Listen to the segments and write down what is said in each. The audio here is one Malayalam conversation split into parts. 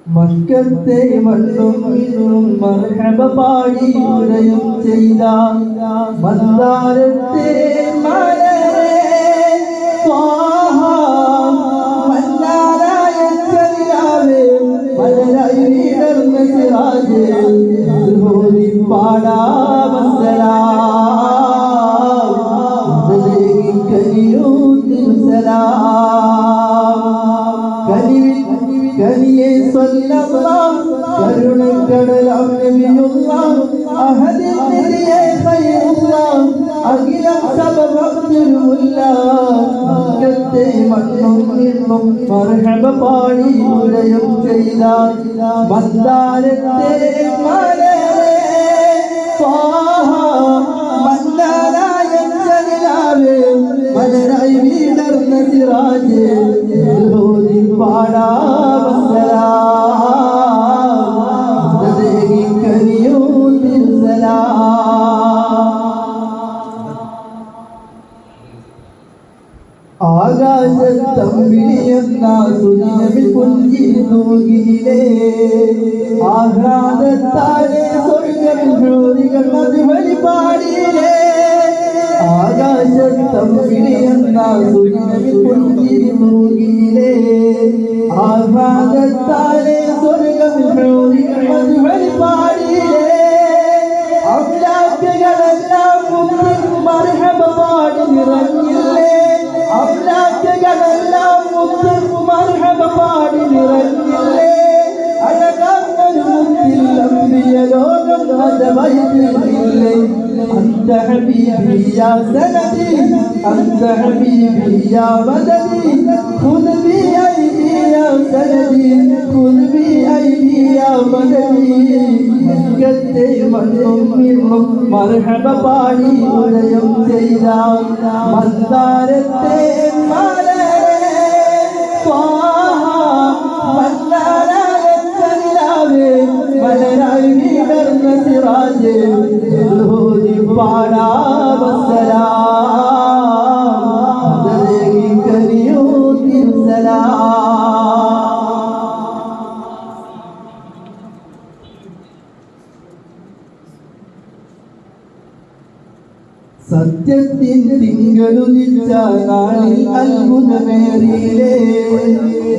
മക്കത്തെ മണ്ണും ഇന്നും മർഹബ പാടി ഉദയം ചെയ്ത മന്ദാരത്തെ മലരെ സ്വാഹ മന്നാരായ ചരിയാവേ മലരായി വീടർന്ന സിറാജേ ഹോരി പാടാ വസ്സലാം ദലേഗി കനിയോ തിരുസലാം കനിയെ സ്വല്ലല്ലാഹ് കരുണക്കടലാം നബിയുള്ളാഹ് അഹദിനിയെ ഖൈറുല്ലാഹ് അഖിലം സബബത്തുല്ലാഹ് മക്കത്തെ മണ്ണും ഇന്നും മർഹബ പാടി ഉദയം ചെയ്ത മന്ദാരത്തെ മലരെ സ്വാഹ മന്ദാരായ ചരിയാവേ മലരായി വീടർന്ന സിറാജേ ഹോരി പാടാ വസ്സലാം ദലേഗി കനിയോ തിരുസലാം ആകാശത്തമ്പിളിയെന്ന സുദിനമിൽ പുഞ്ചിരി തൂകിയിലേ ആഹ്ലാദത്താലെ സ്വർഗ്ഗമിൽ ഹൂറികൾ മധുവരി പാടിയിലേ ആകാശത്തമ്പിളിയെന്ന സുദിനമിൽ പുഞ്ചിരി തൂകിയിലേ ആഹ്ലാദത്താലെ സ്വർഗ്ഗമിൽ ഹൂറികൾ മധുവരി പാടിയിലേ അംലാക്കുകളെല്ലാം മുന്നിൽ മർഹബ പാടി നിറഞ്ഞില്ലേ അംലാക്കുകളെല്ലാം മുന്നിൽ മർഹബ പാടി നിറഞ്ഞില്ലേ അഴകാർന്നൊരു മുന്നിൽ അമ്പിയ ലോകം അജബൈതില്ലേ അന്ത ഹബീബി യാ സനദി അന്ത ഹബീബി യാ മദദി ഖുദ് ബി ഐദി യാ സനദി ഖുദ് ബി ഐദി യാ മദദി മക്കത്തെ മണ്ണും ഇന്നും മർഹബ പാടി ഉദയം ചെയ്ത മന്ദാരത്തെ മലരെ സ്വാഹ മന്ദാരായ ചരിയാവേ മലരായി വീടർന്ന സിറാജേ ഹോരി പാടാ വസ്സലാം ദലേഗി കനിയോ തിരുസലാം സത്യത്തിൻ തിങ്കളുദിച്ച നാളിൽ അത്ഭുതമേറിയിലേ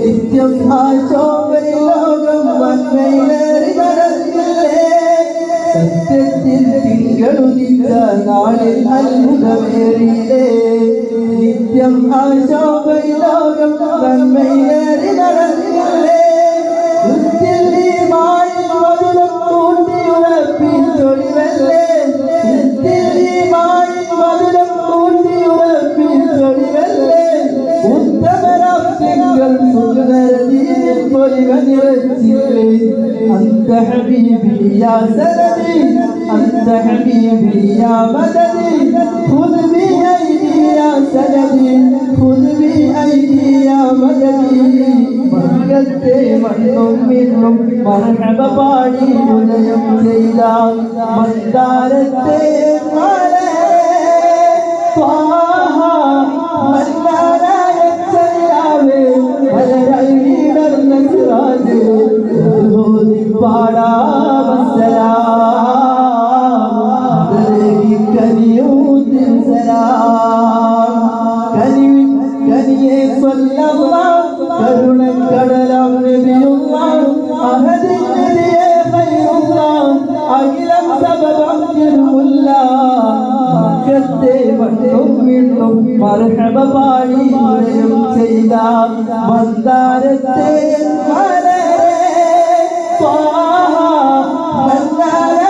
നിത്യം ആ ശോഭയിൽ ലോകം വന്മയിലേറി നടന്നില്ലേ സത്യത്തിൻ തിങ്കളുദിച്ച നാളിൽ അത്ഭുതമേറിയിലേ നിത്യം ആ ശോഭയിൽ ലോകം വന്മയിലേറി നടന്നില്ലേ മധുരം കൂട്ടിയുറപ്പിച്ചൊളിവല്ലേ മധുരം കൂട്ടിയുറപ്പിച്ചൊളിവല്ലേ ഉത്തമരാം തിങ്കൾ സുന്ദരതീയിൽ പൊലിവ നിറച്ചില്ലേ അന്ത ഹബീബി യാ സനദി അന്ത ഹബീബി യാ മദദി ഖുദ് ബി ഐദി യാ സനദി ഖുദ് ബി ഐദി യാ മദദി മക്കത്തെ മണ്ണും ഇന്നും മർഹബ പാടി ഉദയം ചെയ്ത മന്ദാരത്തെ മലരെ സ്വാഹ മന്ദാരായ ചരിയാവേ മലരായി വീടർന്ന സിറാജേ ഹോരി പാടാ വസ്സലാം ദലേഗി കനിയോ തിരുസലാം കനിയെ സ്വല്ലല്ലാഹ് കരുണക്കടലാം നബിയുള്ളാഹ് അഹദിനിയെ ഖൈറുല്ലാഹ് അഖിലം സബബത്തുല്ലാഹ് മക്കത്തെ മണ്ണും ഇന്നും മർഹബ പാടി ഉദയം ചെയ്ത മന്ദാരത്തെ മലരെ സ്വാഹ മന്ദാര